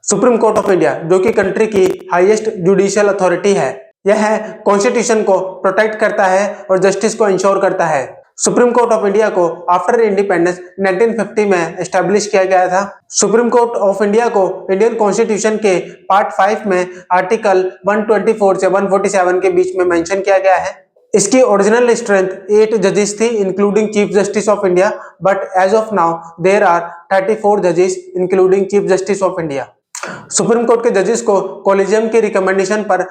Supreme court of India, जो कि country की हाईएस्ट जुडिशियल अथॉरिटी है, यह कॉन्स्टिट्यूशन को प्रोटेक्ट करता है और जस्टिस को इंश्योर करता है। सुप्रीम कोर्ट ऑफ इंडिया को आफ्टर इंडिपेंडेंस 1950 में एस्टेब्लिश किया गया था। सुप्रीम कोर्ट ऑफ इंडिया को इंडियन कॉन्स्टिट्यूशन के पार्ट 5 में आर्टिकल 124 से 147 के बीच में मेंशन किया गया है। इसकी ओरिजिनल स्ट्रेंथ 8 जजेस थी including chief justice of India, but as of now there are 34 जजेस including chief justice of India. Supreme court के जजेस को कॉलेजियम की रिकमेंडेशन पर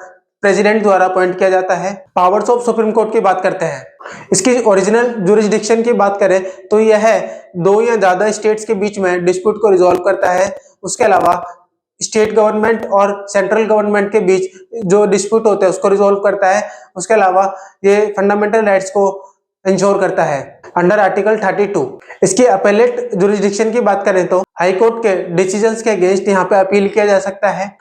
प्रेसिडेंट द्वारा अपॉइंट किया जाता है। पावर्स ऑफ सुप्रीम कोर्ट की बात करते हैं। इसकी ओरिजिनल जुरिस्डिक्शन की बात करें तो यह 2 या ज्यादा स्टेट्स के बीच में डिस्प्यूट को रिजॉल्व करता है। उसके अलावा स्टेट गवर्नमेंट और सेंट्रल गवर्नमेंट के बीच जो डिस्प्यूट होते हैं उसको रिजॉल्व करता है। उसके अलावा ये फंडामेंटल राइट्स को इंश्योर करता है अंडर आर्टिकल 32। इसकी अपेलेट जुरिस्डिक्शन की बात करें तो हाई कोर्ट के डिसीजंस के अगेंस्ट यहाँ पे अपील किया जा सकता है।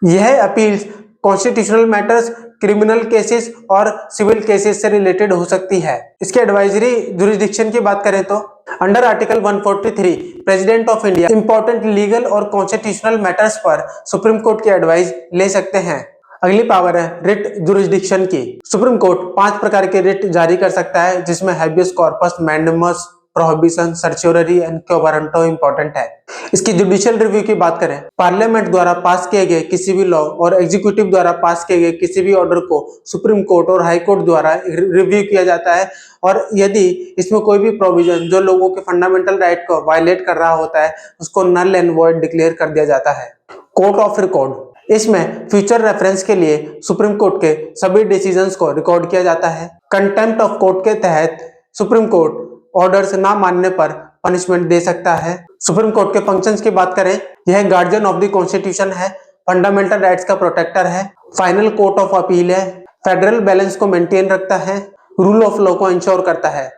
यह appeals constitutional matters, criminal cases और सिविल केसेस से रिलेटेड हो सकती है। इसके एडवाइजरी जुरिस्डिक्शन की बात करें तो under article 143 president of India important legal और कॉन्स्टिट्यूशनल मैटर्स पर सुप्रीम कोर्ट की एडवाइस ले सकते हैं। अगली पावर है रिट जुरिस्डिक्शन की। सुप्रीम कोर्ट 5 प्रकार के रिट जारी कर सकता है, जिसमें habeas corpus, mandamus, prohibition, certiorari and quo warranto important है। इसकी जुडिशियल रिव्यू की बात करें, पार्लियामेंट द्वारा पास किए गए किसी भी लॉ और एग्जीक्यूटिव द्वारा पास किए गए किसी भी ऑर्डर को सुप्रीम कोर्ट और हाई कोर्ट द्वारा रिव्यू किया जाता है, और यदि इसमें कोई भी प्रोविजन जो लोगों के फंडामेंटल राइट को वायलेट कर रहा होता है उसको नल एंड वॉइड डिक्लेयर कर दिया जाता है। कोर्ट ऑफ रिकॉर्ड, इसमें फ्यूचर रेफरेंस के लिए सुप्रीम कोर्ट के सभी डिसीजंस को रिकॉर्ड किया जाता है। कंटेम्प्ट ऑफ कोर्ट के तहत सुप्रीम कोर्ट ऑर्डर्स ना मानने पर पनिशमेंट दे सकता है। सुप्रीम कोर्ट के फंक्शंस की बात करें, यह गार्जियन ऑफ द कॉन्स्टिट्यूशन है, फंडामेंटल राइट्स का प्रोटेक्टर है, फाइनल कोर्ट ऑफ अपील है, फेडरल बैलेंस को मेंटेन रखता है, रूल ऑफ लॉ को इंश्योर करता है।